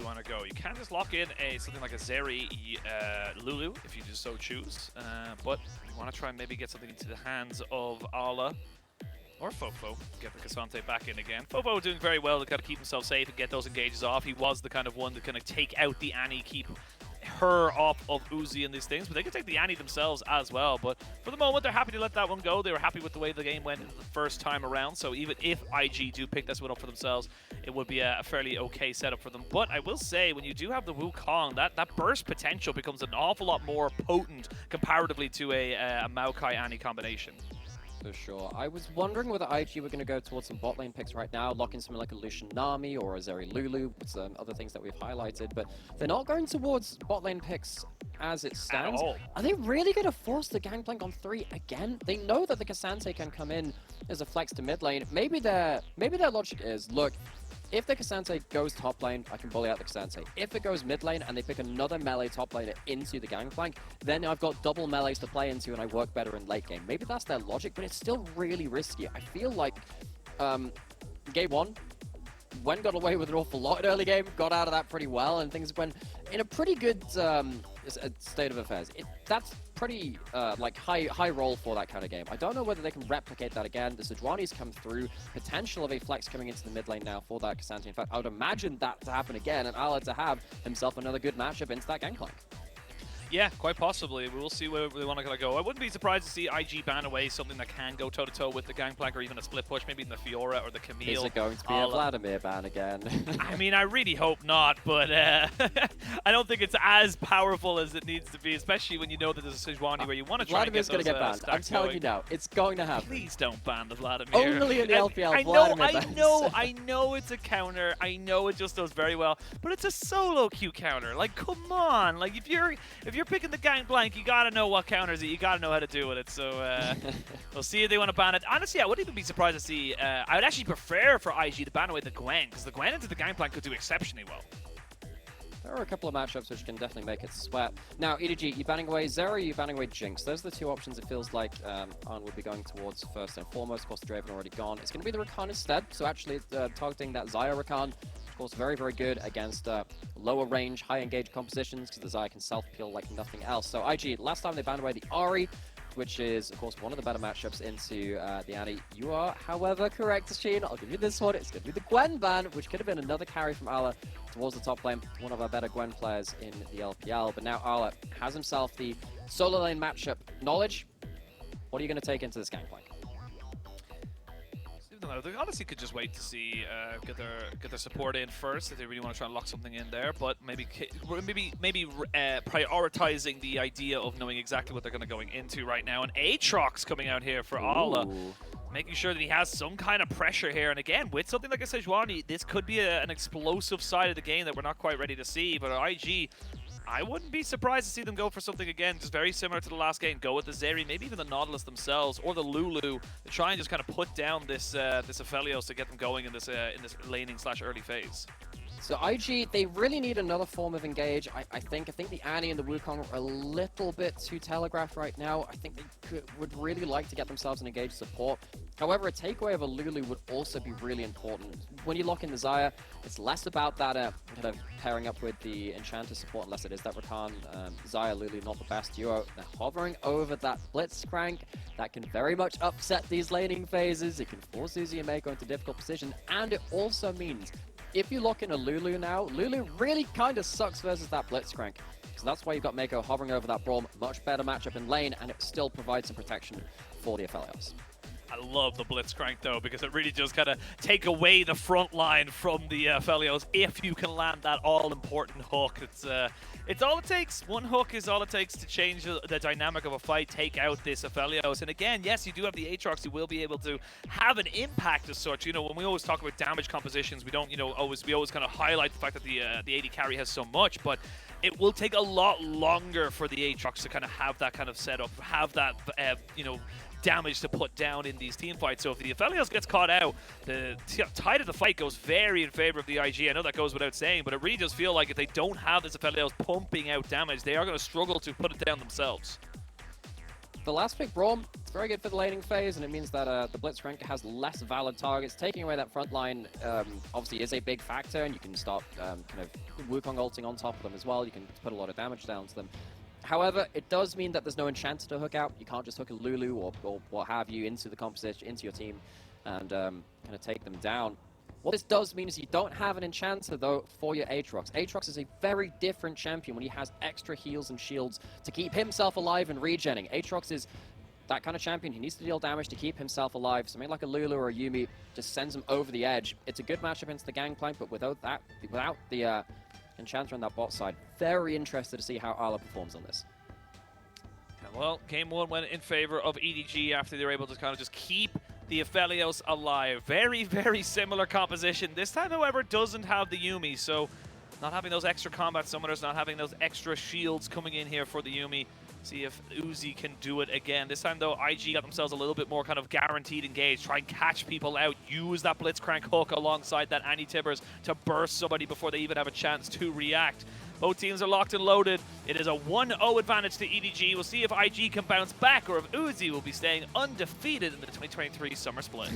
want to go. You can just lock in something like a Zeri Lulu if you just so choose, but you want to try and maybe get something into the hands of Ala or FoFo, get the Cassante back in again. FoFo doing very well to kind of keep himself safe and get those engages off. He was the kind of one to kind of take out the Annie, keep her off of Uzi and these things, but they can take the Annie themselves as well. But for the moment, they're happy to let that one go. They were happy with the way the game went the first time around, so even if IG do pick this one up for themselves, it would be a fairly okay setup for them. But I will say, when you do have the Wukong, that burst potential becomes an awful lot more potent comparatively to a Maokai Annie combination. For sure. I was wondering whether IG were going to go towards some bot lane picks right now, lock in something like a Lucian Nami or a Zeri Lulu, with some other things that we've highlighted, but they're not going towards bot lane picks as it stands. Are they really going to force the gangplank on 3 again? They know that the Cassante can come in as a flex to mid lane. Maybe their logic is, look, if the Cassante goes top lane, I can bully out the Cassante. If it goes mid lane and they pick another melee top laner into the gangplank, then I've got double melees to play into and I work better in late game. Maybe that's their logic, but it's still really risky. I feel like game 1, Gwen got away with an awful lot in early game, got out of that pretty well, and things went in a pretty good state of affairs. That's pretty like high roll for that kind of game. I don't know whether they can replicate that again. The Sejuani's come through, potential of a flex coming into the mid lane now for that Cassante. In fact, I would imagine that to happen again, and Ala to have himself another good matchup into that gangplank. Yeah, quite possibly. We will see where they want to go. I wouldn't be surprised to see IG ban away something that can go toe-to-toe with the Gangplank or even a split push, maybe in the Fiora or the Camille. Is it going to be a Vladimir ban again? I mean, I really hope not, but I don't think it's as powerful as it needs to be, especially when you know that there's a Sejuani where you want to try Vladimir's and get those banned. I'm telling you now, it's going to happen. Please don't ban the Vladimir. Only in the LPL, I know it's a counter. I know it just does very well, but it's a solo Q counter. Like, come on. Like, if you're picking the Gangplank, you gotta know what counters it. You gotta know how to do with it. So we'll see if they want to ban it. Honestly, I wouldn't even be surprised to see. I would actually prefer for IG to ban away the Gwen, because the Gwen into the Gangplank could do exceptionally well. There are a couple of matchups which can definitely make it sweat. Now, EDG, you're banning away Zeri, you're banning away Jinx. Those are the two options it feels like Arn would be going towards first and foremost. Of course, the Draven already gone. It's going to be the Rakan instead. So actually targeting that Xayah Rakan. Of course, very, very good against lower range, high engaged compositions, because the Xayah can self-peel like nothing else. So IG, last time they banned away the Ahri, which is, of course, one of the better matchups into the Annie. You are, however, correct, Sheen. I'll give you this one. It's going to be the Gwen ban, which could have been another carry from Ala towards the top lane. One of our better Gwen players in the LPL. But now Ala has himself the solo lane matchup knowledge. What are you going to take into this gangplank? I don't know. They honestly could just wait to see get their support in first if they really want to try and lock something in there. But maybe prioritizing the idea of knowing exactly what they're going to going into right now. And Aatrox coming out here for Ala, making sure that he has some kind of pressure here. And again, with something like a Sejuani, this could be an explosive side of the game that we're not quite ready to see. But IG, I wouldn't be surprised to see them go for something again, just very similar to the last game. Go with the Zeri, maybe even the Nautilus themselves, or the Lulu, to try and just kind of put down this this Aphelios to get them going in this laning / early phase. So IG, they really need another form of engage. I think the Annie and the Wukong are a little bit too telegraphed right now. I think they would really like to get themselves an engaged support. However, a takeaway of a Lulu would also be really important. When you lock in the Xayah, it's less about that kind of pairing up with the Enchanter support, unless it is that Rakan. Xayah, Lulu, not the best duo. They're hovering over that Blitzcrank. That can very much upset these laning phases. It can force Uzi and Meiko into difficult position, and it also means if you lock in a Lulu now, Lulu really kind of sucks versus that Blitzcrank. So that's why you've got Meiko hovering over that Braum. Much better matchup in lane, and it still provides some protection for the Aphelios. I love the Blitzcrank though, because it really does kind of take away the front line from the Aphelios if you can land that all-important hook. It's all it takes. One hook is all it takes to change the dynamic of a fight, take out this Aphelios. And again, yes, you do have the Aatrox who will be able to have an impact as such. You know, when we always talk about damage compositions, we don't, we always kind of highlight the fact that the AD carry has so much, but it will take a lot longer for the Aatrox to kind of have that kind of setup, have that, damage to put down in these team fights. So if the Aphelios gets caught out, the tide of the fight goes very in favor of the IG. I know that goes without saying, but it really does feel like if they don't have this Aphelios pumping out damage, they are going to struggle to put it down themselves. the last pick, Braum, it's very good for the laning phase, and it means that the Blitzcrank has less valid targets. Taking away that front line obviously is a big factor, and you can start kind of Wukong ulting on top of them as well. You can put a lot of damage down to them. However, it does mean that there's no enchanter to hook out. You can't just hook a Lulu or what have you into the composition, into your team, and kind of take them down. What this does mean is you don't have an enchanter, though, for your Aatrox. Aatrox is a very different champion when he has extra heals and shields to keep himself alive and regenning. Aatrox is that kind of champion. He needs to deal damage to keep himself alive. Something like a Lulu or a Yuumi just sends him over the edge. It's a good matchup into the Gangplank, but without the enchanter on that bot side, very interested to see how Ala performs on this. Well, game one went in favor of EDG after they were able to kind of just keep the Aphelios alive. Very, very similar composition. This time, however, doesn't have the Yuumi, so not having those extra combat summoners, not having those extra shields coming in here for the Yuumi. See if Uzi can do it again. This time, though, IG got themselves a little bit more kind of guaranteed engage. Try and catch people out. Use that Blitzcrank hook alongside that anti-tibbers to burst somebody before they even have a chance to react. Both teams are locked and loaded. It is a 1-0 advantage to EDG. We'll see if IG can bounce back or if Uzi will be staying undefeated in the 2023 Summer Split.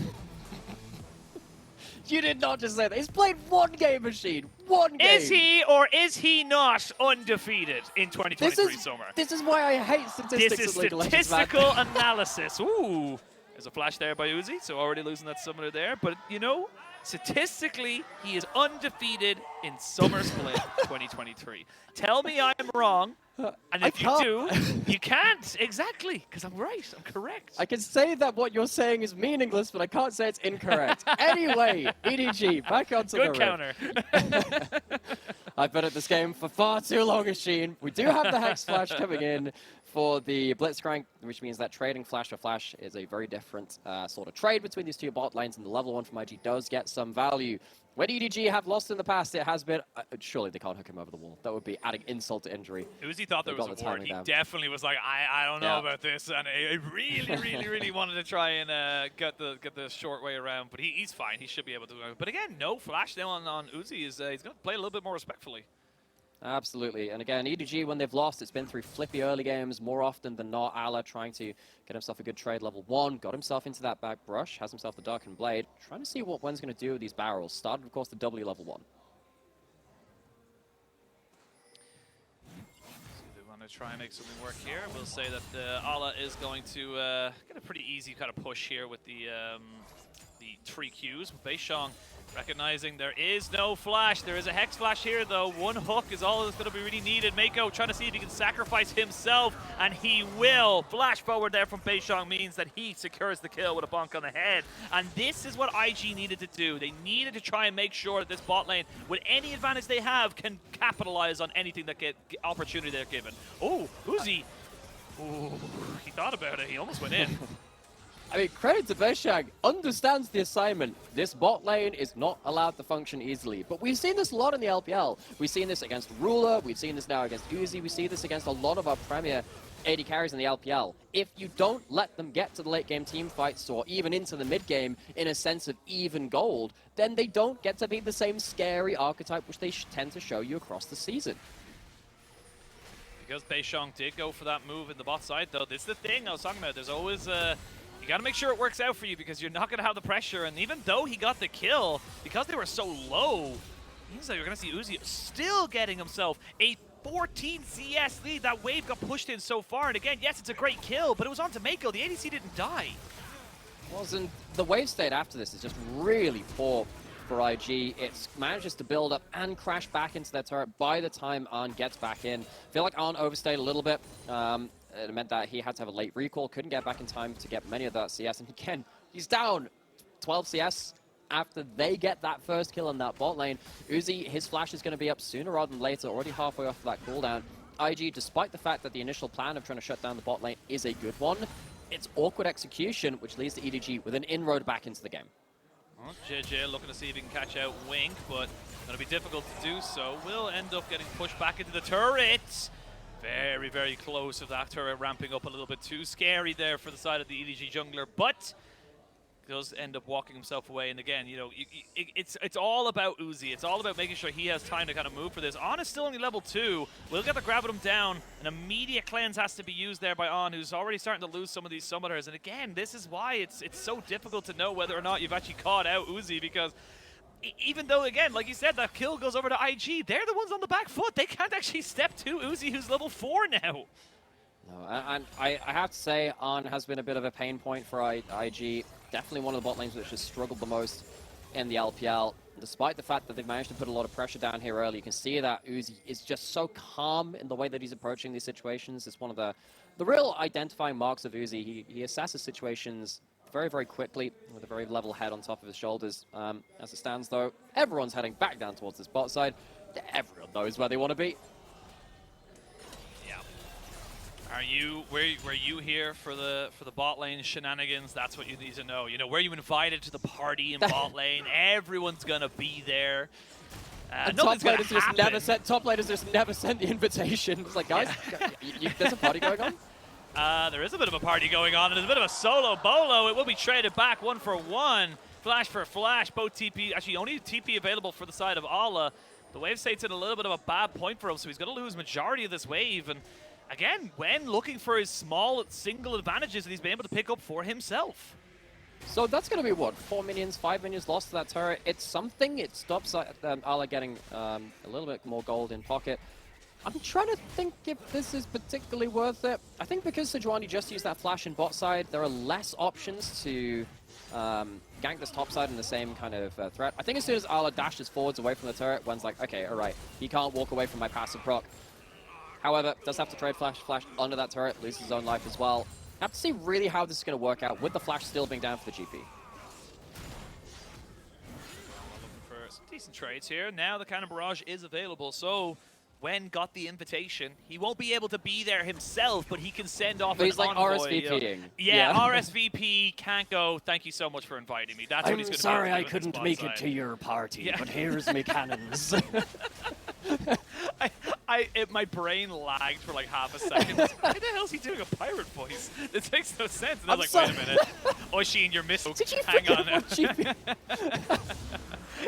You did not just say that. He's played one game, Machine. One game. Is he or is he not undefeated in 2023 Summer? This is why I hate statistics. This is League of Legends, statistical analysis. Ooh. There's a flash there by Uzi, so already losing that summoner there. But, you know, statistically, he is undefeated in Summer Split 2023. Tell me I'm wrong, and if you do, you can't. Exactly, because I'm right. I'm correct. I can say that what you're saying is meaningless, but I can't say it's incorrect. Anyway, EDG, back onto the ring. Good counter. I've been at this game for far too long, Machine. We do have the Hex Flash coming in for the Blitzcrank, which means that trading Flash for Flash is a very different sort of trade between these two bot lanes, and the level 1 from IG does get some value. When EDG have lost in the past, it has been... surely they can't hook him over the wall. That would be adding insult to injury. Uzi thought there was a ward. He definitely was like, I don't know about this, and I really wanted to try and get the short way around, but he's fine. He should be able to. But again, no Flash now on Uzi. He's going to play a little bit more respectfully. Absolutely. And again, EDG, when they've lost, it's been through flippy early games more often than not. Ala trying to get himself a good trade level 1, got himself into that back brush, has himself the Darkened Blade, trying to see what Wen's going to do with these barrels. Started, of course, the W level 1. So they want to try and make something work here. We'll say that Ala is going to get a pretty easy kind of push here with the 3 Qs. Beishong recognizing there is no flash. There is a Hex Flash here, though. One hook is all that's going to be really needed. Meiko trying to see if he can sacrifice himself, and he will. Flash forward there from Beishong means that he secures the kill with a bonk on the head. And this is what IG needed to do. They needed to try and make sure that this bot lane, with any advantage they have, can capitalize on anything that opportunity they're given. Oh, Uzi. Ooh, he thought about it. He almost went in. I mean, credit to Beishong, understands the assignment. This bot lane is not allowed to function easily. But we've seen this a lot in the LPL. We've seen this against Ruler, we've seen this now against Uzi, we see this against a lot of our premier AD carries in the LPL. If you don't let them get to the late game team fights or even into the mid game in a sense of even gold, then they don't get to be the same scary archetype which they tend to show you across the season. Because Beishong did go for that move in the bot side, though, this is the thing I was talking about. There's always you got to make sure it works out for you because you're not going to have the pressure. And even though he got the kill, because they were so low, it means that you're going to see Uzi still getting himself a 14 CS lead. That wave got pushed in so far. And again, yes, it's a great kill, but it was on to Meiko. The ADC didn't die. Wasn't the wave state after this is just really poor for IG. It manages to build up and crash back into their turret by the time Arn gets back in. I feel like Arn overstayed a little bit. It meant that he had to have a late recall, couldn't get back in time to get many of that CS. And again, he's down 12 CS after they get that first kill in that bot lane. Uzi, his flash is going to be up sooner rather than later, already halfway off of that cooldown. IG, despite the fact that the initial plan of trying to shut down the bot lane is a good one, it's awkward execution, which leads to EDG with an inroad back into the game. Well, Jiejie looking to see if he can catch out Wink, but going to be difficult to do so. Will end up getting pushed back into the turret. Very, very close of that turret ramping up a little bit too scary there for the side of the EDG jungler, but does end up walking himself away. And again, you know, it's all about Uzi. It's all about making sure he has time to kind of move for this. On is still only level 2. We'll get the grabbing him down. An immediate cleanse has to be used there by On, who's already starting to lose some of these summoners. And again, this is why it's so difficult to know whether or not you've actually caught out Uzi, because even though, again, like you said, that kill goes over to IG, they're the ones on the back foot. They can't actually step to Uzi, who's level 4 now. No, and I have to say, On has been a bit of a pain point for IG. Definitely one of the bot lanes which has struggled the most in the LPL. Despite the fact that they've managed to put a lot of pressure down here early, you can see that Uzi is just so calm in the way that he's approaching these situations. It's one of the real identifying marks of Uzi. He assesses situations very, very quickly with a very level head on top of his shoulders. As it stands, though, everyone's heading back down towards this bot side. Everyone knows where they want to be. Were you here for the bot lane shenanigans? That's what you need to know. You know, were you invited to the party in bot lane? Everyone's gonna be there. Top laners just never sent the invitation. It's like, guys, there's a party going on? There is a bit of a party going on, and there's a bit of a solo bolo. It will be traded back 1 for 1. Flash for flash. Both TP, actually only TP available for the side of Allah. The wave state's in a little bit of a bad point for him, so he's going to lose majority of this wave. And again, when looking for his small single advantages that he's been able to pick up for himself. So that's going to be, what, 4 minions, 5 minions lost to that turret. It's something. It stops Allah getting a little bit more gold in pocket. I'm trying to think if this is particularly worth it. I think because Sejuani just used that flash in bot side, there are less options to gank this top side in the same kind of threat. I think as soon as Allah dashes forwards away from the turret, one's like, okay, all right, he can't walk away from my passive proc. However, does have to trade flash under that turret, loses his own life as well. Have to see really how this is going to work out with the flash still being down for the GP. Looking for some decent trades here. Now the Cannon Barrage is available, so when got the invitation, he won't be able to be there himself, but he can send off an envoy. RSVPing. Yeah, RSVP, can't go. Thank you so much for inviting me. That's what he's going to be able to do. I'm sorry I couldn't make it to your party, but here's my cannons. My brain lagged for like half a second. Why the hell is he doing a pirate voice? It makes no sense. And I was like, wait a minute. Oishin, you're missing. Hang on now.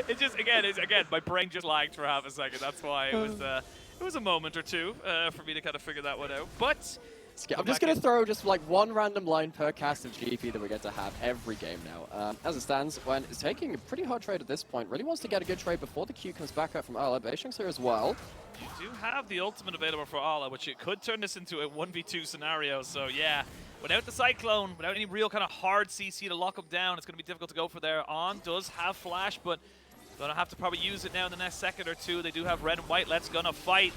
It just, again, my brain just lagged for half a second. That's why it was a moment or two for me to kind of figure that one out. But I'm just going to throw just like one random line per cast of GP that we get to have every game now. As it stands, Wen is taking a pretty hard trade at this point. Really wants to get a good trade before the Q comes back up from Allah. Beisheng's here as well. You do have the ultimate available for Allah, which it could turn this into a 1v2 scenario. So yeah, without the Cyclone, without any real kind of hard CC to lock him down, it's going to be difficult to go for there. On does have flash, but gonna have to probably use it now in the next second or two. They do have red and white. Let's gonna fight.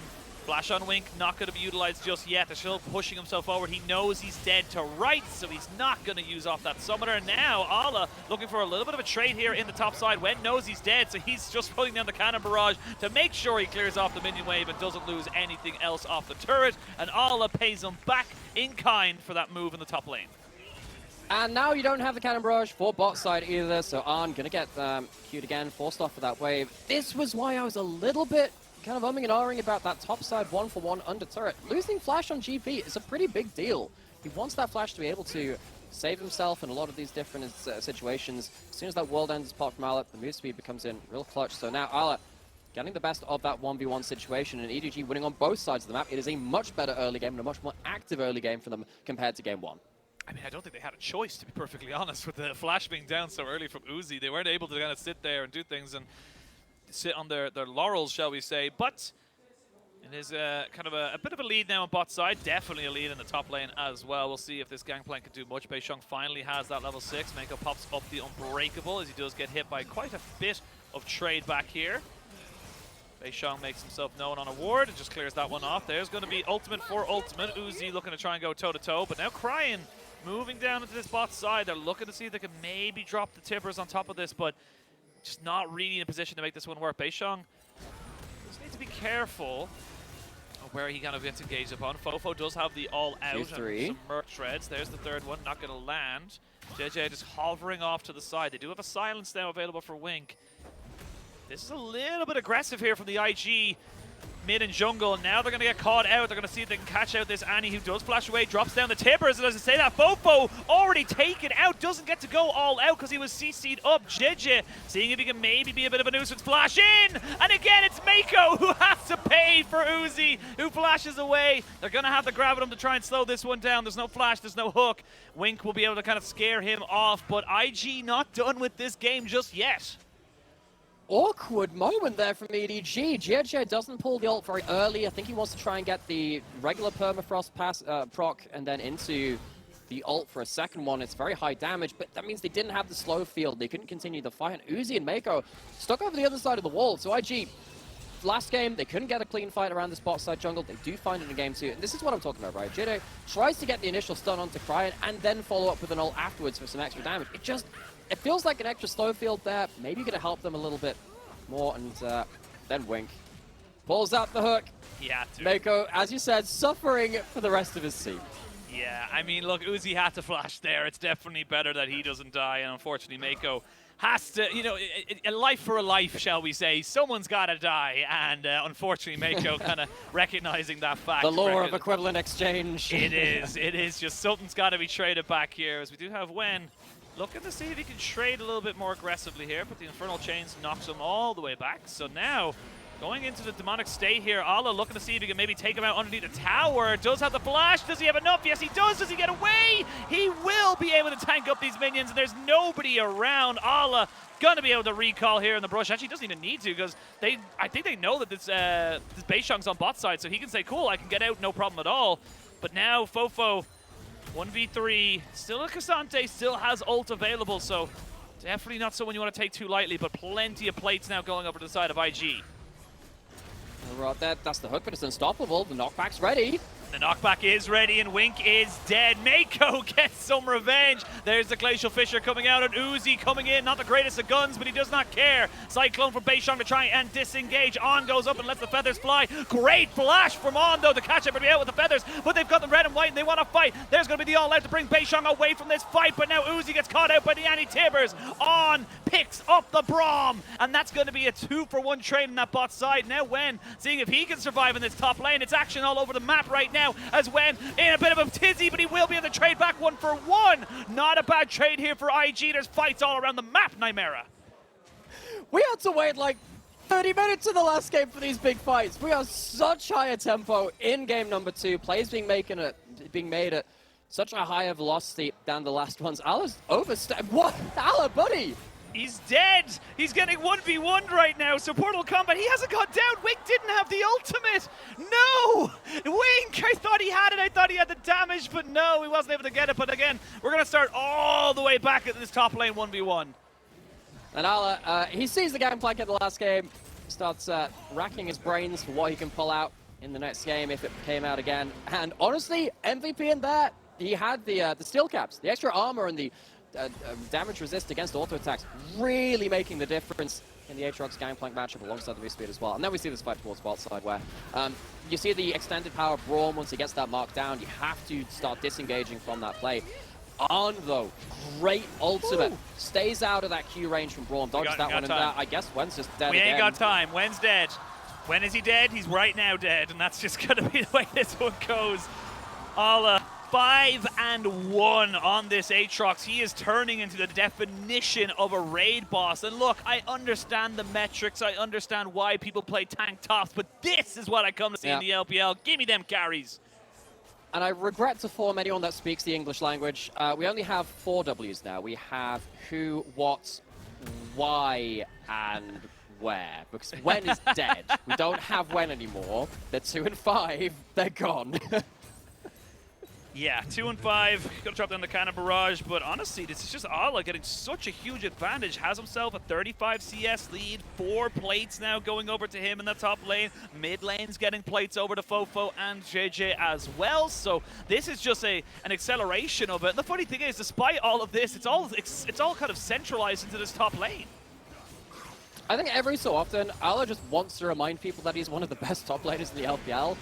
Flash on Wink, not going to be utilized just yet. They're still pushing himself forward. He knows he's dead to right, so he's not going to use off that summoner. Now, Allah looking for a little bit of a trade here in the top side. Wen knows he's dead, so he's just pulling down the Cannon Barrage to make sure he clears off the minion wave and doesn't lose anything else off the turret. And Allah pays him back in kind for that move in the top lane. And now you don't have the Cannon Barrage for bot side either, so Arn going to get queued again, forced off for that wave. This was why I was a little bit kind of umming and ahhing about that top side 1-for-1 under turret. Losing flash on GP is a pretty big deal. He wants that flash to be able to save himself in a lot of these different situations. As soon as that world ends pop from Allah, the move speed becomes in real clutch. So now Allah getting the best of that 1v1 situation, and EDG winning on both sides of the map. It is a much better early game and a much more active early game for them compared to game 1. I mean, I don't think they had a choice, to be perfectly honest, with the flash being down so early from Uzi. They weren't able to kind of sit there and do things and sit on their laurels, shall we say. But it is kind of a bit of a lead now on bot side. Definitely a lead in the top lane as well. We'll see if this gangplank can do much. Beisheng finally has that level 6. Meiko pops up the Unbreakable as he does get hit by quite a bit of trade back here. Beisheng makes himself known on a ward and just clears that one off. There's going to be ultimate for ultimate. Uzi looking to try and go toe-to-toe, but now Cryin moving down into this bot side. They're looking to see if they can maybe drop the tippers on top of this, but just not really in a position to make this one work. Beisheng just needs to be careful of where he kind of gets engaged upon. FoFo does have the all-out and some merc shreds. There's the third one, not going to land. Jiejie just hovering off to the side. They do have a silence now available for Wink. This is a little bit aggressive here from the IG. mid and jungle. Now they're going to get caught out. They're going to see if they can catch out this Annie, who does flash away, drops down the tippers. And as I say that, FoFo already taken out, doesn't get to go all out because he was CC'd up. Jiejie seeing if he can maybe be a bit of a nuisance. Flash in! And again, it's Meiko who has to pay for Uzi, who flashes away. They're going to have to grab at him to try and slow this one down. There's no flash, there's no hook. Wink will be able to kind of scare him off, but IG not done with this game just yet. Awkward moment there from EDG. Jiejie doesn't pull the ult very early. I think he wants to try and get the regular permafrost pass proc and then into the ult for a second one. It's very high damage, but that means they didn't have the slow field. They couldn't continue the fight. And Uzi and Meiko stuck over the other side of the wall. So IG, last game, they couldn't get a clean fight around this bot side jungle. They do find it in game 2. And this is what I'm talking about, right? Jiejie tries to get the initial stun onto Cryin and then follow up with an ult afterwards for some extra damage. It feels like an extra slow field there. Maybe going to help them a little bit more. And then Wink pulls out the hook. Yeah, Meiko, as you said, suffering for the rest of his team. Yeah, I mean, look, Uzi had to flash there. It's definitely better that he doesn't die. And unfortunately, Meiko has to, you know, a life for a life, shall we say. Someone's got to die. And unfortunately, Meiko kind of recognizing that fact. The law of equivalent exchange. It is just something's got to be traded back here. As we do have Wen looking to see if he can trade a little bit more aggressively here, but the Infernal Chains knocks him all the way back. So now, going into the demonic state here, Ala looking to see if he can maybe take him out underneath the tower. Does have the flash. Does he have enough? Yes, he does. Does he get away? He will be able to tank up these minions, and there's nobody around. Ala gonna be able to recall here in the brush. Actually, doesn't even need to, because I think they know that this Beishang's on bot side, so he can say, cool, I can get out, no problem at all. But now FoFo 1v3, still a Cassante, still has ult available, so definitely not someone you want to take too lightly, but plenty of plates now going over to the side of IG. Right there, that's the hook, but it's unstoppable. The knockback's ready. The knockback is ready, and Wink is dead. Meiko gets some revenge. There's the Glacial Fissure coming out, and Uzi coming in. Not the greatest of guns, but he does not care. Cyclone from Beishang to try and disengage. On goes up and lets the feathers fly. Great flash from On, though, to catch everybody out with the feathers. But they've got the red and white, and they want to fight. There's going to be the all-out to bring Beishang away from this fight, but now Uzi gets caught out by the anti-Tibbers. On picks up the Braum, and that's going to be a 2-for-1 trade in that bot side. Now Wen, seeing if he can survive in this top lane. It's action all over the map right now, as Wen in a bit of a tizzy, but he will be able to trade back 1-for-1. Not a bad trade here for IG. There's fights all around the map, Nymaera. We had to wait like 30 minutes in the last game for these big fights. We are such higher tempo in game number 2. Plays being made at such a higher velocity than the last ones. Ala's overstepped. What? Ala, buddy! He's dead. He's getting 1v1'd right now. So Portal Combat, he hasn't gone down. Wink didn't have the ultimate. No! Wink, I thought he had it. I thought he had the damage, but no, he wasn't able to get it. But again, we're going to start all the way back at this top lane 1v1. And Ala, he sees the game plan in the last game, starts racking his brains for what he can pull out in the next game if it came out again. And honestly, MVP in that, he had the steel caps, the extra armor and the damage resist against auto attacks, really making the difference in the Aatrox Gangplank matchup alongside the V-Speed as well. And then we see this fight towards bot side where you see the extended power of Braum. Once he gets that mark down, you have to start disengaging from that play. On though, great ultimate. Ooh. Stays out of that Q range from Braum. Dodges that one in there. I guess Wen's just dead again. We ain't got time. Wen's dead. When is he dead? He's right now dead, and that's just going to be the way this one goes. Ala 5-1 on this Aatrox. He is turning into the definition of a raid boss. And look, I understand the metrics. I understand why people play tank tops, but this is what I come to see in the LPL. Give me them carries. And I regret to inform anyone that speaks the English language. We only have 4 Ws now. We have who, what, why, and where. Because Wen is dead. We don't have Wen anymore. They're 2 and 5. They're gone. Yeah, 2 and 5. Gonna drop down the cannon barrage, but honestly, this is just Ala getting such a huge advantage. Has himself a 35 CS lead. 4 plates now going over to him in the top lane. Mid lane's getting plates over to FoFo and Jiejie as well. So this is just an acceleration of it. And the funny thing is, despite all of this, it's all kind of centralized into this top lane. I think every so often, Ala just wants to remind people that he's one of the best top laners in the LPL.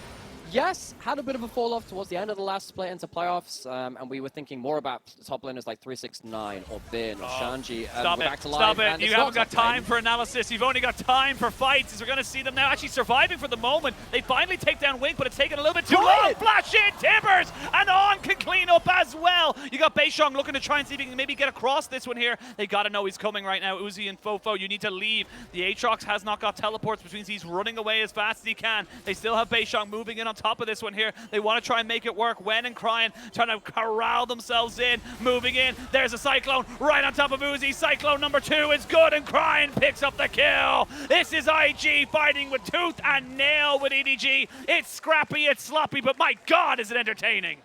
yes, had a bit of a fall off towards the end of the last split into playoffs, and we were thinking more about top laners like 369 or Bin or Shanji. Stop we're it, back to stop live, it. You haven't got time for analysis. You've only got time for fights. As we're going to see them now actually surviving for the moment. They finally take down Wink, but it's taken a little bit too long. Flash in, Tibbers, and On can clean up as well. You got Beishong looking to try and see if he can maybe get across this one here. They got to know he's coming right now. Uzi and FoFo, you need to leave. The Aatrox has not got teleports, which means he's running away as fast as he can. They still have Beishong moving in on top of this one here. They want to try and make it work. Wen and Cryin trying to corral themselves in, moving in. There's a Cyclone right on top of Uzi. Cyclone number 2 is good, and Cryin picks up the kill. This is IG fighting with tooth and nail with EDG. It's scrappy, it's sloppy, but my God, is it entertaining.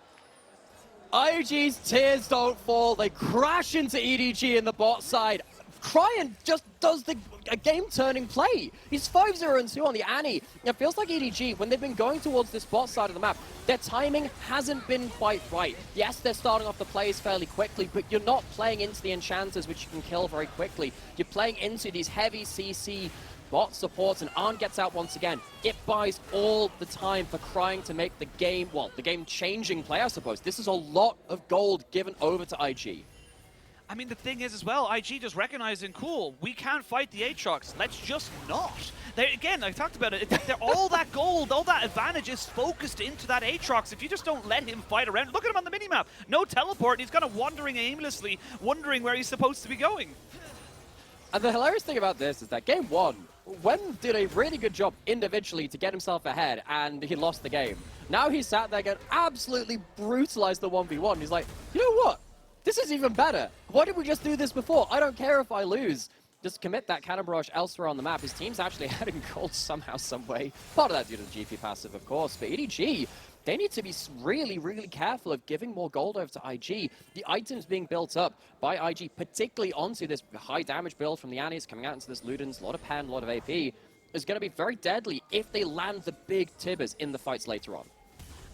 IG's tears don't fall. They crash into EDG in the bot side. Cryin just does a game-turning play. He's 5-0-2 on the Annie. It feels like EDG, when they've been going towards this bot side of the map, their timing hasn't been quite right. Yes, they're starting off the plays fairly quickly, but you're not playing into the enchanters, which you can kill very quickly. You're playing into these heavy CC bot supports, and Arn gets out once again. It buys all the time for Cryin to make the game, well, the game-changing play, I suppose. This is a lot of gold given over to IG. I mean, the thing is as well, IG just recognizing, cool, we can't fight the Aatrox. Let's just not. Again, I talked about it. All that gold, all that advantage is focused into that Aatrox. If you just don't let him fight around, look at him on the minimap. No teleport, and he's kind of wandering aimlessly, wondering where he's supposed to be going. And the hilarious thing about this is that game 1, Wen did a really good job individually to get himself ahead, and he lost the game. Now he's sat there getting absolutely brutalized the 1v1. He's like, you know what? This is even better. Why did we just do this before? I don't care if I lose. Just commit that cannon barrage elsewhere on the map. His team's actually ahead in gold somehow, some way. Part of that due to the Jiejie passive, of course. But EDG, they need to be really, really careful of giving more gold over to IG. The items being built up by IG, particularly onto this high damage build from the Annies, coming out into this Ludens, a lot of pen, a lot of AP, is going to be very deadly if they land the big Tibbers in the fights later on.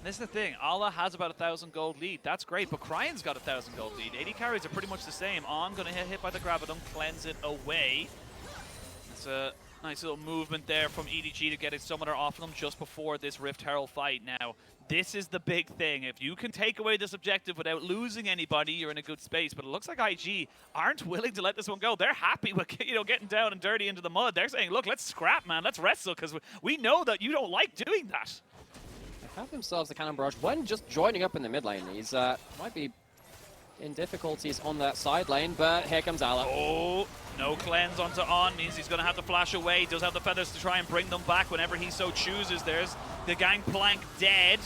This is the thing, Allah has about 1,000 gold lead. That's great, but Cryan's got 1,000 gold lead. 80 carries are pretty much the same. On gonna get hit by the Gravitum, cleanse it away. It's a nice little movement there from EDG to get a summoner off of them just before this Rift Herald fight. Now, this is the big thing. If you can take away this objective without losing anybody, you're in a good space. But it looks like IG aren't willing to let this one go. They're happy with, getting down and dirty into the mud. They're saying, look, let's scrap, man. Let's wrestle, because we know that you don't like doing that. Have themselves the cannon barrage. When just joining up in the mid lane, he's might be in difficulties on that side lane, but here comes Allah. Oh, no cleanse onto On means he's going to have to flash away. He does have the feathers to try and bring them back whenever he so chooses. There's the Gangplank dead.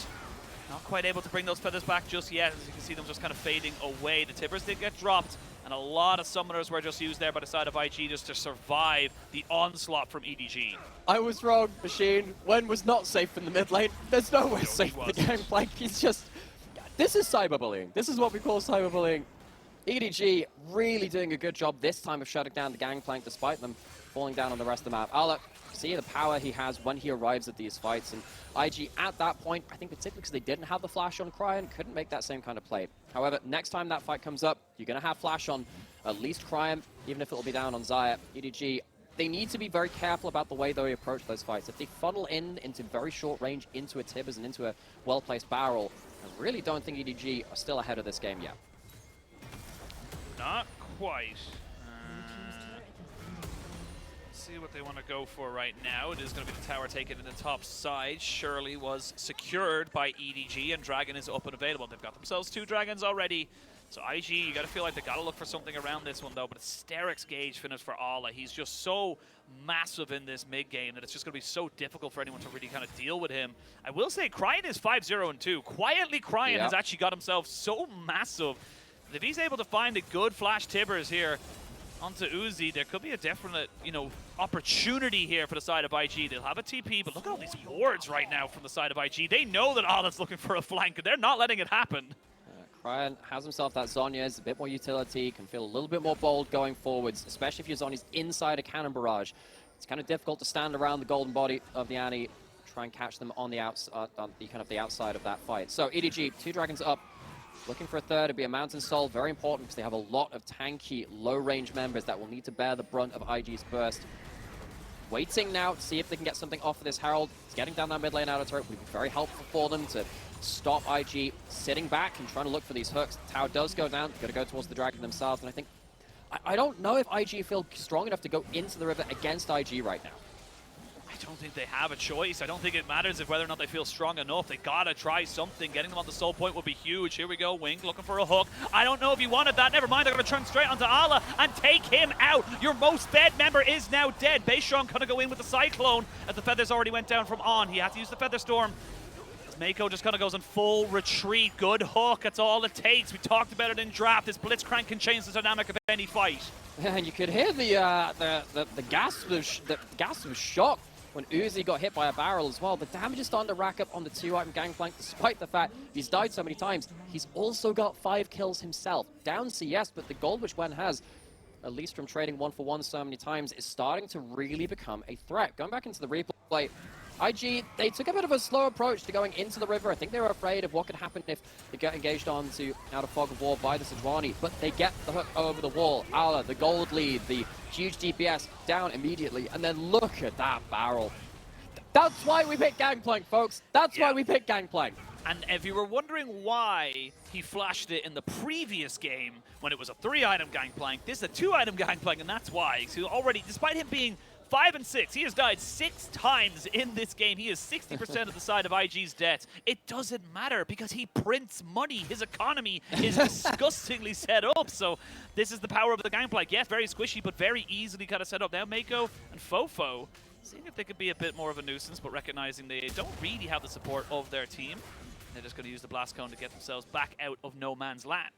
Not quite able to bring those feathers back just yet, as you can see them just kind of fading away. The Tibbers did get dropped, and a lot of summoners were just used there by the side of IG just to survive the onslaught from EDG. I was wrong, Machine. Wen was not safe in the mid lane. There's no way safe in the Gangplank. He's just... This is cyberbullying. This is what we call cyberbullying. EDG really doing a good job this time of shutting down the Gangplank despite them falling down on the rest of the map. Allah, see the power he has when he arrives at these fights, and IG at that point, I think particularly because they didn't have the flash on Cryin, couldn't make that same kind of play. However, next time that fight comes up, you're going to have flash on at least Cryin, even if it'll be down on Xayah. EDG, they need to be very careful about the way they approach those fights. If they funnel into very short range into a Tibbers and into a well-placed barrel, I really don't think EDG are still ahead of this game yet. Not quite. See what they want to go for right now. It is going to be the tower taken in the top side. Shirley was secured by EDG, and Dragon is up and available. They've got themselves 2 dragons already. So IG, you got to feel like they got to look for something around this one, though. But it's Steric's Gauge finish for Allah. He's just so massive in this mid game that it's just going to be so difficult for anyone to really kind of deal with him. I will say, Cryin is 5-0-2. Quietly, Cryin has actually got himself so massive. If he's able to find a good flash Tibbers here onto Uzi, there could be a definite, opportunity here for the side of IG. They'll have a TP, but look at all these wards right now from the side of IG. They know that Allah's looking for a flank, and they're not letting it happen. Cryin has himself that Zhonya's, a bit more utility, can feel a little bit more bold going forwards, especially if your Zhonya's inside a cannon barrage. It's kind of difficult to stand around the golden body of the Annie, try and catch them on the outside of that fight. So EDG, 2 dragons up. Looking for a third, it'd be a Mountain Soul, very important because they have a lot of tanky, low-range members that will need to bear the brunt of IG's burst. waiting now to see if they can get something off of this Herald. It's getting down that mid lane out of turret would be very helpful for them to stop IG sitting back and trying to look for these hooks. The tower does go down, they're going to go towards the dragon themselves, and I think, I don't know if IG feel strong enough to go into the river against IG right now. I don't think they have a choice. I don't think it matters if whether or not they feel strong enough. They gotta try something. Getting them on the soul point would be huge. Here we go, Wink looking for a hook. I don't know if he wanted that. Never mind, they're gonna turn straight onto Ala and take him out. Your most fed member is now dead. Beistrong gonna go in with the Cyclone as the feathers already went down from On. He had to use the Feather Storm. Meiko just kind of goes in full retreat. Good hook, that's all it takes. We talked about it in draft. This Blitzcrank can change the dynamic of any fight. And you could hear the gasp of shock when Uzi got hit by a barrel as well. The damage is starting to rack up on the 2-item Gangplank, despite the fact he's died so many times. He's also got 5 kills himself. Down CS, but the gold which Gwen has, at least from trading 1-for-1 so many times, is starting to really become a threat. Going back into the replay, IG, they took a bit of a slow approach to going into the river. I think they were afraid of what could happen if they get engaged onto out of fog of war by the Sejuani, but they get the hook over the wall. Ala, the gold lead, the huge DPS down immediately, and then look at that barrel. That's why we picked Gangplank, folks. That's why we picked Gangplank. And if you were wondering why he flashed it in the previous game when it was a 3-item Gangplank, this is a 2-item Gangplank, and that's why. So already, despite him being 5 and 6, he has died 6 times in this game. He is 60% of the side of IG's deaths. It doesn't matter because he prints money. His economy is disgustingly set up. So this is the power of the Gangplank. Yes, very squishy, but very easily kind of set up. Now Meiko and FoFo seeing if they could be a bit more of a nuisance, but recognizing they don't really have the support of their team. They're just going to use the Blast Cone to get themselves back out of no man's land.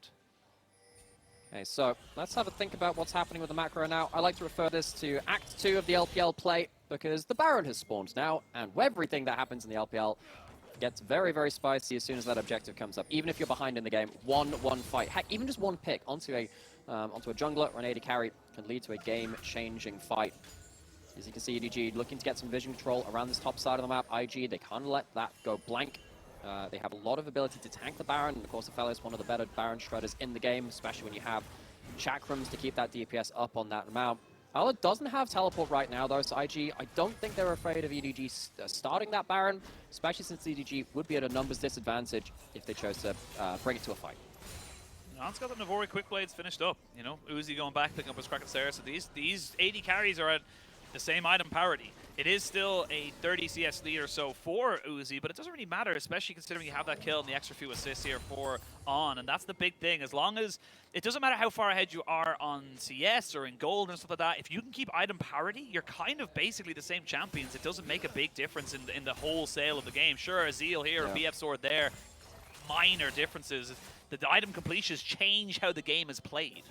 Okay, so let's have a think about what's happening with the macro now. I like to refer this to Act 2 of the LPL play because the Baron has spawned now, and everything that happens in the LPL gets very, very spicy as soon as that objective comes up. Even if you're behind in the game, one fight, heck, even just one pick onto a jungler or an AD carry can lead to a game-changing fight. As you can see, EDG looking to get some vision control around this top side of the map. IG, they can't let that go blank. They have a lot of ability to tank the Baron, and of course, Ophelia is one of the better Baron shredders in the game, especially when you have chakrams to keep that DPS up on that amount. Ala doesn't have teleport right now, though, so IG, I don't think they're afraid of EDG starting that Baron, especially since EDG would be at a numbers disadvantage if they chose to bring it to a fight. Non's got the Navori Quick Blades finished up. You know, Uzi going back, picking up his Kraken Sarah. So these 80 carries are at the same item parity. It is still a 30 CS lead or so for Uzi, but it doesn't really matter, especially considering you have that kill and the extra few assists here for On, and that's the big thing. As long as it doesn't matter how far ahead you are on CS or in gold and stuff like that, if you can keep item parity, you're kind of basically the same champions. It doesn't make a big difference in the wholesale of the game. Sure, Azil here, a BF Sword there, minor differences. The item completions change how the game is played.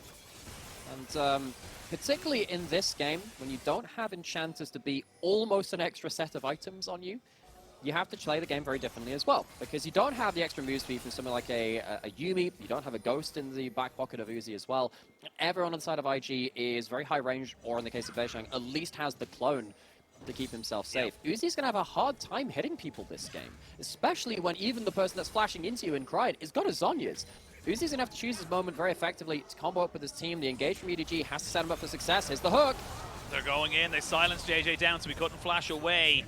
And particularly in this game, when you don't have enchanters to be almost an extra set of items on you, you have to play the game very differently as well. Because you don't have the extra move speed from something like a Yuumi, you don't have a Ghost in the back pocket of Uzi as well. Everyone on the side of IG is very high range, or in the case of Beishang, at least has the clone to keep himself safe. Uzi's going to have a hard time hitting people this game, especially when even the person that's flashing into you in Cryin has got a Zhonya's. Uzi's going to have to choose his moment very effectively to combo up with his team. The engage from EDG has to set him up for success. Here's the hook. They're going in. They silenced Jiejie down, so he couldn't flash away.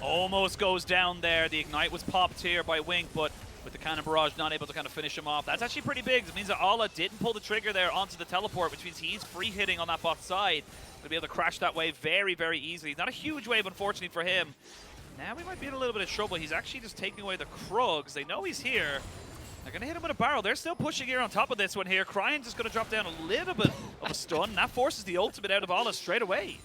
Almost goes down there. The Ignite was popped here by Wink, but with the Cannon Barrage not able to kind of finish him off. That's actually pretty big. It means that Ala didn't pull the trigger there onto the teleport, which means he's free hitting on that bot side. Going to be able to crash that wave very, very easily. Not a huge wave, unfortunately, for him. Now we might be in a little bit of trouble. He's actually just taking away the Krugs. They know he's here. They're going to hit him with a barrel. They're still pushing here on top of this one here. Cryin just going to drop down a little bit of a stun. And that forces the ultimate out of Ala straight away.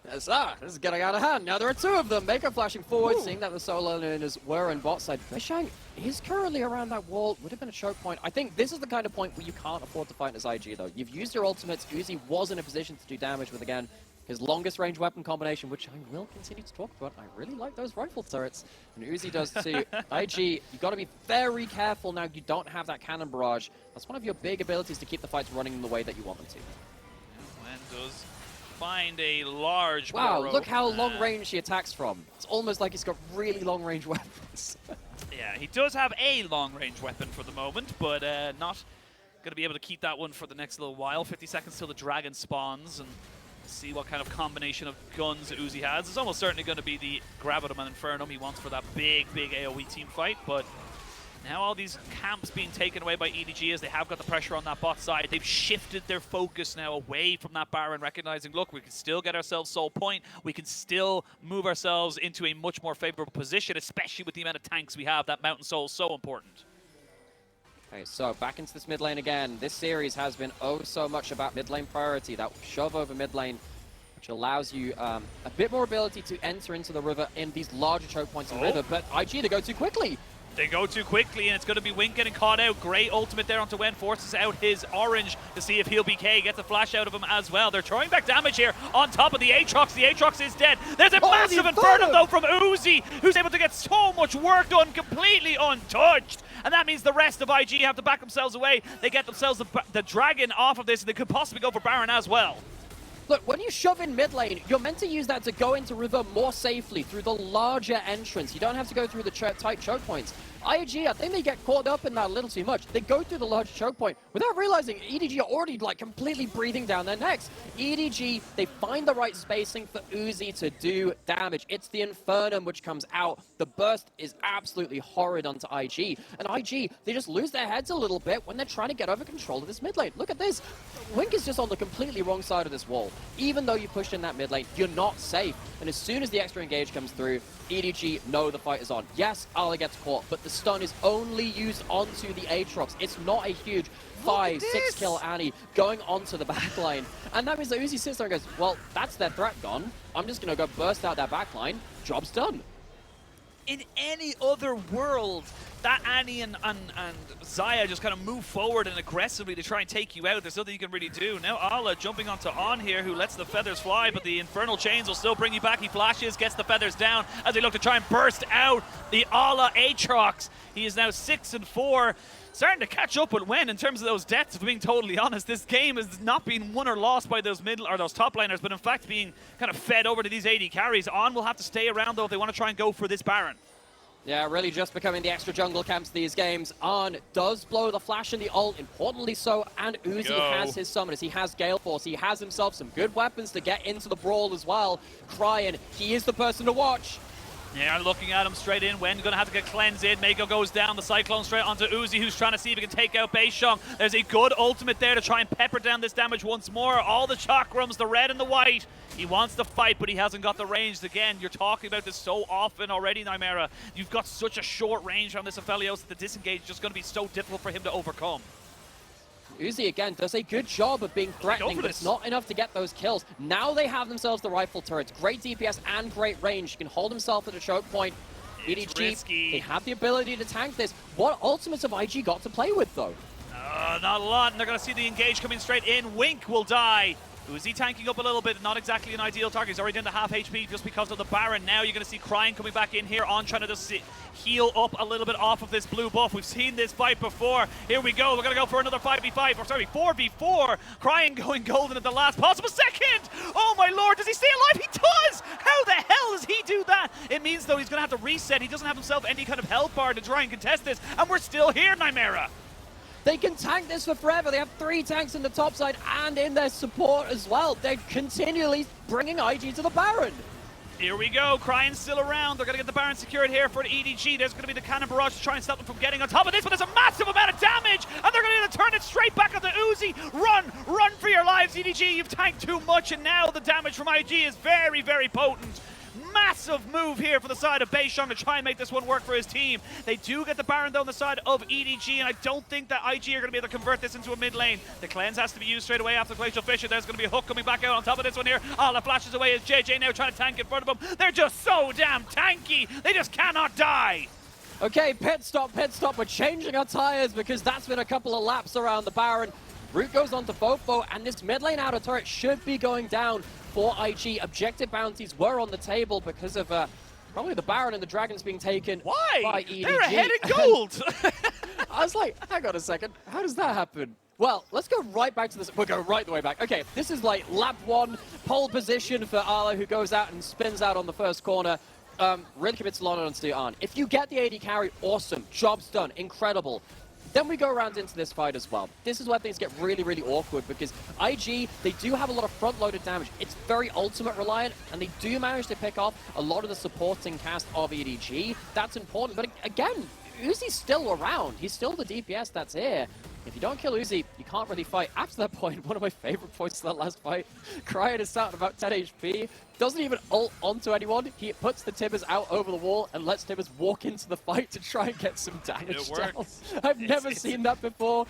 Yes, this is getting out of hand. Now there are two of them. Meiko flashing forward, seeing that the solo laners were in bot side. Beishang is currently around that wall. Would have been a choke point. I think this is the kind of point where you can't afford to fight as IG, though. You've used your ultimates. Uzi was in a position to do damage with, again, his longest range weapon combination, which I will continue to talk about. I really like those rifle turrets, and Uzi does too. IG, you've got to be very careful now. You don't have that cannon barrage. That's one of your big abilities to keep the fights running in the way that you want them to. When does find a large Wow, burrow. Look how long range he attacks from. It's almost like he's got really long range weapons. Yeah, he does have a long range weapon for the moment, but not going to be able to keep that one for the next little while. 50 seconds till the dragon spawns, and See what kind of combination of guns Uzi has. It's almost certainly going to be the Gravitum and Infernum he wants for that big AoE team fight, but now all these camps being taken away by EDG as they have got the pressure on that bot side. They've shifted their focus now away from that Baron, recognizing, look, we can still get ourselves Soul Point. We can still move ourselves into a much more favorable position, especially with the amount of tanks we have. That Mountain Soul is so important. Okay, so back into this mid lane again. This series has been oh so much about mid lane priority. That shove over mid lane, which allows you a bit more ability to enter into the river in these larger choke points in the river, but IG, they go too quickly. They go too quickly, and it's going to be Wink getting caught out. Great ultimate there onto Wen, forces out his orange to see if he'll BK, gets a flash out of him as well. They're throwing back damage here on top of the Aatrox. The Aatrox is dead. There's a massive Inferno though from Uzi, who's able to get so much work done completely untouched. And that means the rest of IG have to back themselves away. They get themselves the Dragon off of this, and they could possibly go for Baron as well. Look, when you shove in mid lane, you're meant to use that to go into river more safely through the larger entrance. You don't have to go through the tight choke points. IG, I think they get caught up in that a little too much. They go through the large choke point without realizing EDG are already like completely breathing down their necks. EDG, they find the right spacing for Uzi to do damage. It's the Infernum which comes out. The burst is absolutely horrid onto IG. And IG, they just lose their heads a little bit when they're trying to get over control of this mid lane. Look at this. Wink is just on the completely wrong side of this wall. Even though you pushed in that mid lane, you're not safe. And as soon as the extra engage comes through, EDG know the fight is on. Yes, Ala gets caught, but the stun is only used onto the Aatrox. It's not a huge 5-6 kill Annie going onto the backline. And that means that Uzi sits there and goes, well, that's their threat gone. I'm just going to go burst out that backline. Job's done. In any other world, that Annie and Xayah just kind of move forward and aggressively to try and take you out. There's nothing you can really do. Now Ala jumping onto On here, who lets the feathers fly, but the Infernal Chains will still bring you back. He flashes, gets the feathers down as they look to try and burst out the Ala Aatrox. He is now 6-4. Starting to catch up with Wen in terms of those deaths, if being totally honest. This game has not been won or lost by those middle or those top liners, but in fact being kind of fed over to these AD carries. On will have to stay around though if they want to try and go for this Baron. Yeah, really just becoming the extra jungle camps these games. On does blow the flash and the ult, importantly so, and Uzi has his summoners. He has Gale Force, he has himself some good weapons to get into the brawl as well. Cryin, he is the person to watch. Yeah, looking at him straight in. Wen going to have to get cleansed in. Meiko goes down. The Cyclone straight onto Uzi, who's trying to see if he can take out Beishong. There's a good ultimate there to try and pepper down this damage once more. All the chakrams, the red and the white. He wants to fight, but he hasn't got the range. Again, you're talking about this so often already, Nymaera. You've got such a short range on this Aphelios that the disengage is just going to be so difficult for him to overcome. Uzi, again, does a good job of being threatening, but it's not enough to get those kills. Now they have themselves the rifle turrets. Great DPS and great range. He can hold himself at a choke point. EDG, they have the ability to tank this. What ultimates have IG got to play with, though? Not a lot, and they're going to see the engage coming straight in. Wink will die. Uzi tanking up a little bit, not exactly an ideal target. He's already down to half HP just because of the Baron. Now you're going to see Cryin coming back in here on trying to just heal up a little bit off of this blue buff. We've seen this fight before. Here we go. We're going to go for another 5v5, or sorry, 4v4. Cryin going golden at the last possible second. Oh my lord, does he stay alive? He does! How the hell does he do that? It means though he's going to have to reset. He doesn't have himself any kind of health bar to try and contest this, and we're still here, Nymaera. They can tank this for forever. They have 3 tanks in the top side and in their support as well. They're continually bringing IG to the Baron. Here we go. Cryin's still around. They're going to get the Baron secured here for the EDG. There's going to be the cannon barrage to try and stop them from getting on top of this, but there's a massive amount of damage, and they're going to turn it straight back onto Uzi. Run for your lives, EDG. You've tanked too much, and now the damage from IG is very, very potent. Massive move here for the side of Beishong to try and make this one work for his team. They do get the Baron though on the side of EDG, and I don't think that IG are going to be able to convert this into a mid lane. The cleanse has to be used straight away after Glacial Fissure. There's going to be a hook coming back out on top of this one here. Ala flashes away as Jiejie now trying to tank in front of them. They're just so damn tanky. They just cannot die. Okay, pit stop. We're changing our tires because that's been a couple of laps around the Baron. Root goes on to FoFo, and this mid lane outer turret should be going down for IG. Objective bounties were on the table because of probably the Baron and the Dragons being taken by EDG. They're ahead in gold! I was like, hang on a second, how does that happen? Well, let's go right back to this. We'll go right the way back. Okay, this is like lap 1, pole position for Ala, who goes out and spins out on the first corner. Really commits a lot onto Arn. If you get the AD carry, awesome. Job's done. Incredible. Then we go around into this fight as well. This is where things get really, really awkward because IG, they do have a lot of front-loaded damage. It's very ultimate reliant, and they do manage to pick off a lot of the supporting cast of EDG. That's important, but again, Uzi's still around. He's still the DPS that's here. If you don't kill Uzi, you can't really fight. After that point, one of my favorite points of that last fight, Cryin is sat at about 10 HP, doesn't even ult onto anyone. He puts the Tibbers out over the wall and lets Tibbers walk into the fight to try and get some damage down. I've never seen that before.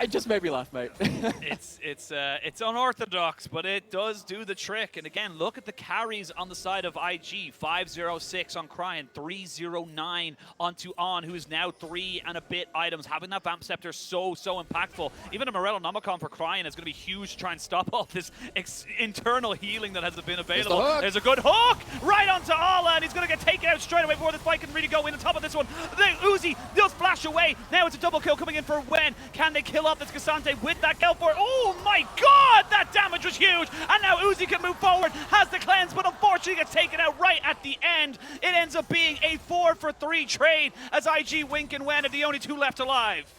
It just made me laugh, mate. It's unorthodox, but it does do the trick. And again, look at the carries on the side of IG. 506 on Cryin, 309 onto On, who is now 3 and a bit items. Having that Vamp Scepter so impactful. Even a Morello Nomicon for Cryin is going to be huge to try and stop all this internal healing that has been available. There's a good hook right onto Ala, and he's going to get taken out straight away before this fight can really go in on top of this one. The Uzi does flash away. Now it's a double kill coming in for Wen. Can they kill off this Cassante with that kill for it? Oh my god, that damage was huge! And now Uzi can move forward, has the cleanse, but unfortunately gets taken out right at the end. It ends up being a 4-for-3 trade as IG, Wink, and Wen are the only 2 left alive.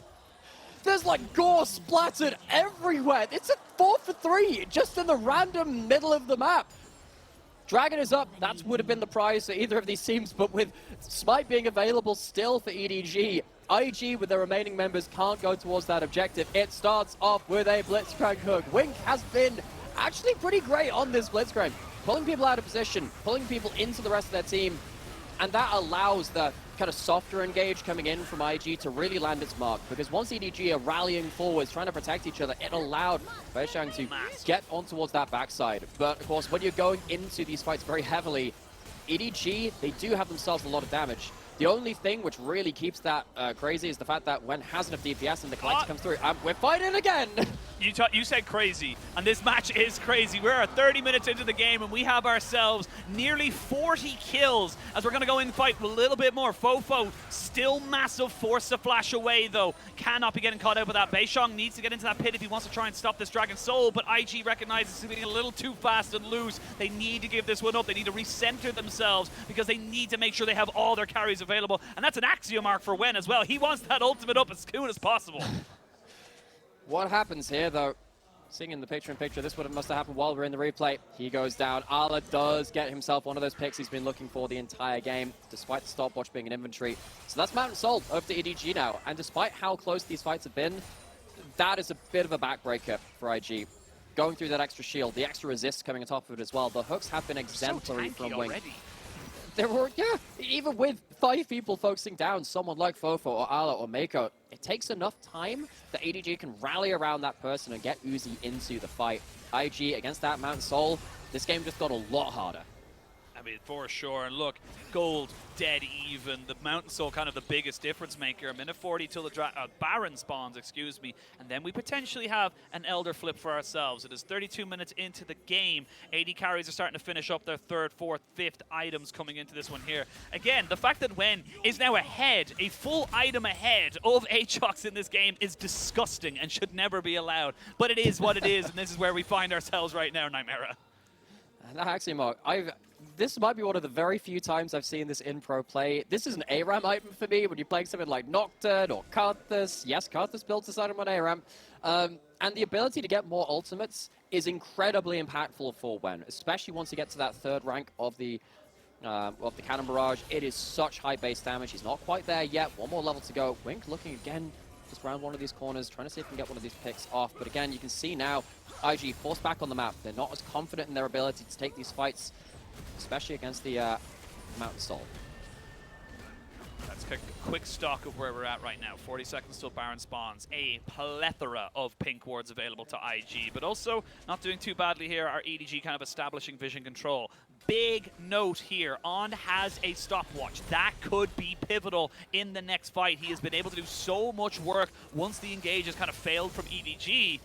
There's like gore splattered everywhere. It's a 4-for-3 just in the random middle of the map. Dragon is up. That would have been the prize for either of these teams, but with Smite being available still for EDG, IG with their remaining members can't go towards that objective. It starts off with a Blitzcrank hook. Wink has been actually pretty great on this Blitzcrank, pulling people out of position, pulling people into the rest of their team, and that allows the kind of softer engage coming in from IG to really land its mark, because once EDG are rallying forwards, trying to protect each other, it allowed Beishang to get on towards that backside. But of course, when you're going into these fights very heavily, EDG, they do have themselves a lot of damage. The only thing which really keeps that crazy is the fact that Wen has enough DPS and the Collector comes through. We're fighting again! You said crazy, and this match is crazy. We're 30 minutes into the game, and we have ourselves nearly 40 kills as we're going to go in and fight a little bit more. FoFo still massive, forced to flash away, though. Cannot be getting caught out with that. Beishang needs to get into that pit if he wants to try and stop this Dragon Soul, but IG recognizes he's being a little too fast and loose. They need to give this one up. They need to recenter themselves because they need to make sure they have all their carries available, and that's an axiom mark for Wen as well. He wants that ultimate up as soon as possible. What happens here, though? Seeing in the picture-in-picture, this must have happened while we're in the replay. He goes down. Ala does get himself one of those picks he's been looking for the entire game, despite the stopwatch being an inventory. So that's Mountain Soul over to EDG now. And despite how close these fights have been, that is a bit of a backbreaker for IG. Going through that extra shield, the extra resist coming on top of it as well. The hooks have been exemplary from Wing. There were, even with 5 people focusing down someone like FoFo or Ala or Meiko, it takes enough time that EDG can rally around that person and get Uzi into the fight. IG against that Mountain Soul, this game just got a lot harder. I mean, for sure. And look, Gold dead even. The Mountain Soul kind of the biggest difference maker. A minute 40 till the Baron spawns, excuse me. And then we potentially have an Elder flip for ourselves. It is 32 minutes into the game. AD carries are starting to finish up their 3rd, 4th, 5th items coming into this one here. Again, the fact that Wen is now ahead, a full item ahead of Aatrox in this game is disgusting and should never be allowed. But it is what it is, and this is where we find ourselves right now, Nymaera. Actually, Mark, this might be one of the very few times I've seen this in pro play. This is an ARAM item for me when you're playing something like Nocturne or Karthus. Yes, Karthus builds this item on ARAM. And the ability to get more ultimates is incredibly impactful for Wen, especially once you get to that 3rd rank of the Cannon Barrage. It is such high base damage. He's not quite there yet. One more level to go. Wink looking again just around one of these corners, trying to see if he can get one of these picks off. But again, you can see now IG forced back on the map. They're not as confident in their ability to take these fights, especially against the Mountain Soul. Let's take a quick stock of where we're at right now. 40 seconds till Baron spawns. A plethora of pink wards available to IG, but also not doing too badly here. Our EDG kind of establishing vision control. Big note here, On has a stopwatch. That could be pivotal in the next fight. He has been able to do so much work once the engage has kind of failed from EDG.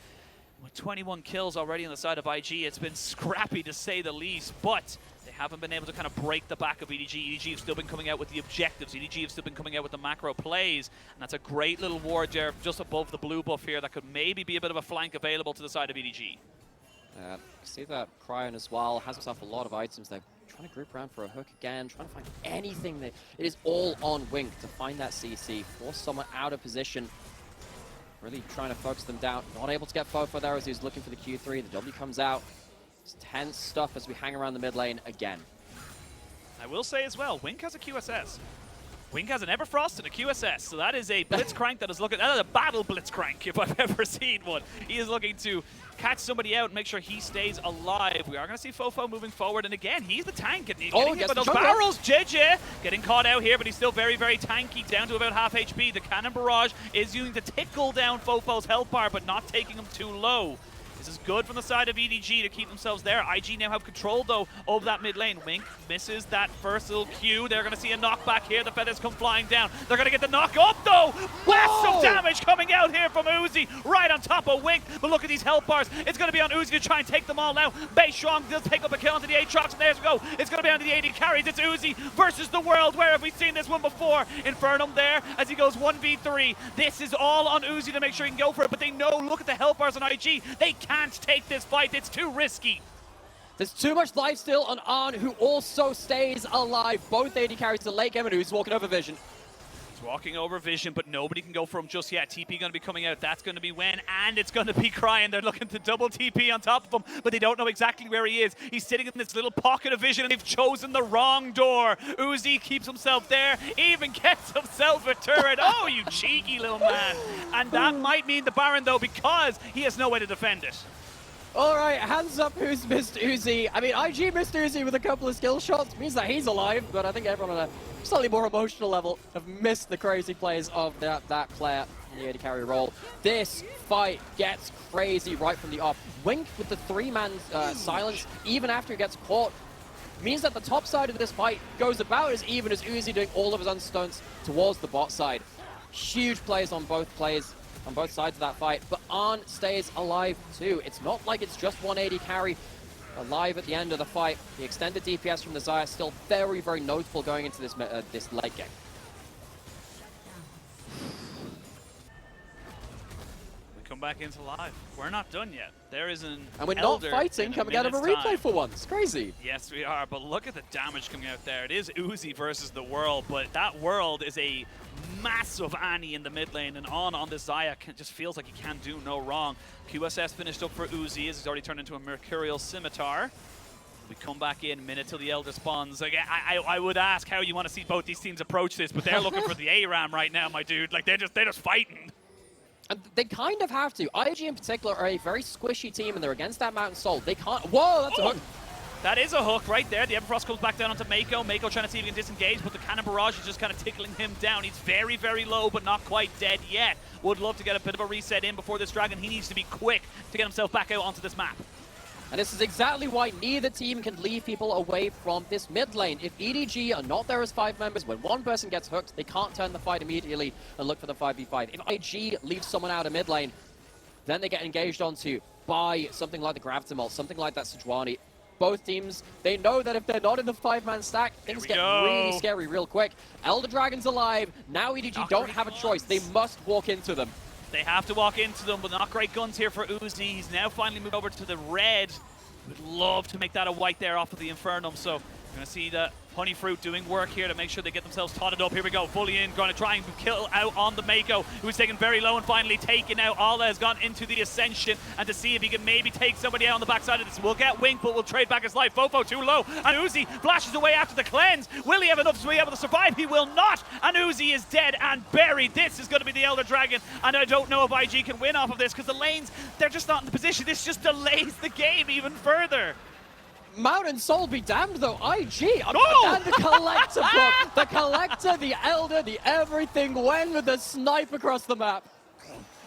With 21 kills already on the side of IG, it's been scrappy to say the least, but they haven't been able to kind of break the back of EDG. EDG have still been coming out with the objectives. EDG have still been coming out with the macro plays, and that's a great little ward there just above the blue buff here that could maybe be a bit of a flank available to the side of EDG. See that Cryin as well has himself a lot of items. They're trying to group around for a hook again, trying to find anything that it is all on Wink to find that CC, force someone out of position. Really trying to focus them down. Not able to get FoFo there as he's looking for the Q3. The W comes out. It's tense stuff as we hang around the mid lane again. I will say as well, Wink has a QSS. Wink has an Everfrost and a QSS, so that is a Blitzcrank that is looking, that is a battle Blitzcrank if I've ever seen one. He is looking to catch somebody out and make sure he stays alive. We are going to see FoFo moving forward, and again, he's the tank, and he's getting hit by those barrels. Jiejie getting caught out here, but he's still very, very tanky, down to about half HP. The Cannon Barrage is using to tickle down FoFo's health bar, but not taking him too low. This is good from the side of EDG to keep themselves there. IG now have control, though, of that mid lane. Wink misses that first little Q. They're going to see a knockback here. The feathers come flying down. They're going to get the knock up, though. Massive damage coming out here from Uzi right on top of Wink. But look at these health bars. It's going to be on Uzi to try and take them all out. Beishong does pick up a kill onto the Aatrox, and there we go. It's going to be onto the AD carries. It's Uzi versus the world. Where have we seen this one before? Infernum there as he goes 1v3. This is all on Uzi to make sure he can go for it, but they know, look at the health bars on IG. They can't take this fight. It's too risky. There's too much life still on Arn, who also stays alive. Both AD carries to late game, and who's walking over Vision. He's walking over Vision, but nobody can go for him just yet. TP going to be coming out. That's going to be when, and it's going to be Cryin. They're looking to double TP on top of him, but they don't know exactly where he is. He's sitting in this little pocket of Vision, and they've chosen the wrong door. Uzi keeps himself there, even gets himself a turret. Oh, you cheeky little man. And that might mean the Baron, though, because he has no way to defend it. All right, hands up who's missed Uzi. I mean, IG missed Uzi with a couple of skill shots. Means that he's alive, but I think everyone on a slightly more emotional level have missed the crazy plays of that player in the AD carry role. This fight gets crazy right from the off. Wink with the three-man silence, even after he gets caught, means that the top side of this fight goes about as even as Uzi doing all of his unstunts towards the bot side. Huge plays on both sides of that fight, but Arn stays alive too. It's not like it's just 180 carry alive at the end of the fight. The extended DPS from the Xayah still very, very notable going into this late game. We come back into live. We're not done yet. There is an And we're not fighting coming out of a replay for once. It's crazy. Yes, we are, but look at the damage coming out there. It is Uzi versus the world, but that world is a massive Annie in the mid lane, and on this Xayah just feels like he can do no wrong. QSS finished up for Uzi as he's already turned into a Mercurial Scimitar. We come back in, minute till the Elder spawns. Again, I would ask how you want to see both these teams approach this, but they're looking for the ARAM right now, my dude. Like, they're just fighting. And they kind of have to. IG in particular are a very squishy team, and they're against that Mountain Soul. They can't. Whoa, that's a hook. That is a hook right there. The Everfrost comes back down onto Meiko. Meiko trying to see if he can disengage, but the Cannon Barrage is just kind of tickling him down. He's very, very low, but not quite dead yet. Would love to get a bit of a reset in before this Dragon. He needs to be quick to get himself back out onto this map. And this is exactly why neither team can leave people away from this mid lane. If EDG are not there as 5 members, when one person gets hooked, they can't turn the fight immediately and look for the 5v5. If IG leaves someone out of mid lane, then they get engaged onto by something like the Gravitamol, something like that Sejuani. Both teams, they know that if they're not in the 5-man stack, things get really scary real quick. Elder Dragon's alive. Now EDG don't have a choice. They must walk into them. They have to walk into them, but not great guns here for Uzi. He's now finally moved over to the red. Would love to make that a white there off of the Infernum, so you're going to see the Honey Fruit doing work here to make sure they get themselves totted up. Here we go, fully in, going to try and kill out on the Meiko, who's taken very low and finally taken out. Ala has gone into the Ascension, and to see if he can maybe take somebody out on the backside of this. We'll get Wink, but we'll trade back his life. FoFo too low, and Uzi flashes away after the cleanse. Will he have enough to be able to survive? He will not, and Uzi is dead and buried. This is going to be the Elder Dragon, and I don't know if IG can win off of this, because the lanes, they're just not in the position. This just delays the game even further. Mountain Soul be damned though, IG, and the Collector block. The Collector, the Elder, the everything went with the snipe across the map.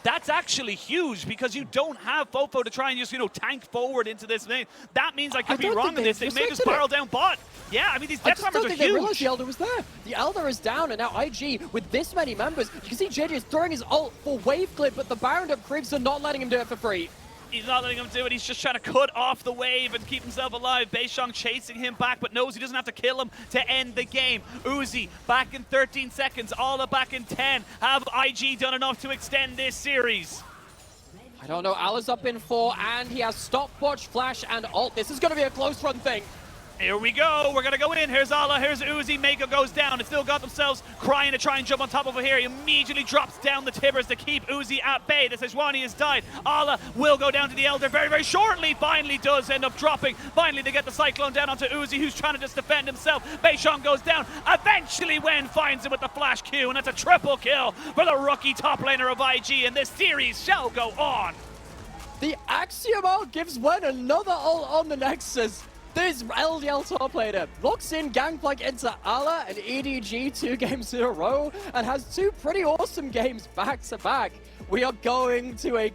That's actually huge, because you don't have FoFo to try and just, tank forward into this lane. That means I could be wrong in this. They may just barrel down bot. Yeah, I mean, these death numbers are huge. They realized the Elder was there. The Elder is down, and now IG, with this many members, you can see Jiejie is throwing his ult for wave clip, but the Baron up creeps are not letting him do it for free. He's not letting him do it. He's just trying to cut off the wave and keep himself alive. Beishong chasing him back, but knows he doesn't have to kill him to end the game. Uzi back in 13 seconds. Ala back in 10. Have IG done enough to extend this series? I don't know. Ala's up in 4, and he has stopwatch, flash, and ult. This is going to be a close run thing. Here we go. We're going to go in. Here's Ala. Here's Uzi. Meiko goes down. It's still got themselves Cryin to try and jump on top of it here. He immediately drops down the Tibbers to keep Uzi at bay. The Sejuani has died. Ala will go down to the Elder very, very shortly. Finally does end up dropping. Finally, they get the Cyclone down onto Uzi, who's trying to just defend himself. Beishong goes down. Eventually, Wen finds him with the flash Q, and that's a triple kill for the rookie top laner of IG, and this series shall go on. The Axiom ult gives Wen another ult on the Nexus. This LDL top laner locks in Gangplank into Ala and EDG 2 games in a row and has two pretty awesome games back to back. We are going to a game